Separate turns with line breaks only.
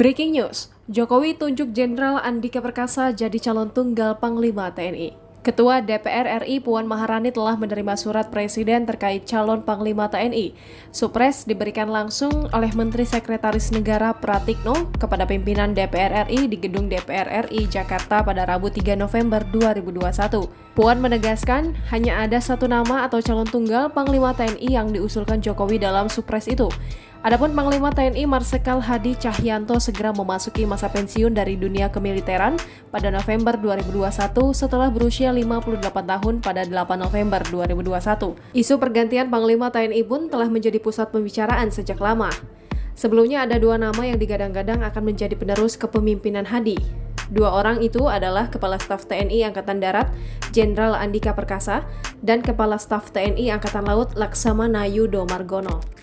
Breaking news, Jokowi tunjuk Jenderal Andika Perkasa jadi calon tunggal Panglima TNI. Ketua DPR RI Puan Maharani telah menerima surat Presiden terkait calon Panglima TNI. Supres diberikan langsung oleh Menteri Sekretaris Negara Pratikno kepada pimpinan DPR RI di Gedung DPR RI Jakarta pada Rabu 3 November 2021. Puan menegaskan hanya ada satu nama atau calon tunggal Panglima TNI yang diusulkan Jokowi dalam Supres itu. Adapun Panglima TNI Marsikal Hadi Cahyanto segera memasuki masa pensiun dari dunia kemiliteran pada November 2021 setelah berusia 58 tahun pada 8 November 2021. Isu pergantian Panglima TNI pun telah menjadi pusat pembicaraan sejak lama. Sebelumnya ada dua nama yang digadang-gadang akan menjadi penerus kepemimpinan Hadi. Dua orang itu adalah Kepala Staf TNI Angkatan Darat Jenderal Andika Perkasa dan Kepala Staf TNI Angkatan Laut Laksamana Yudo Margono.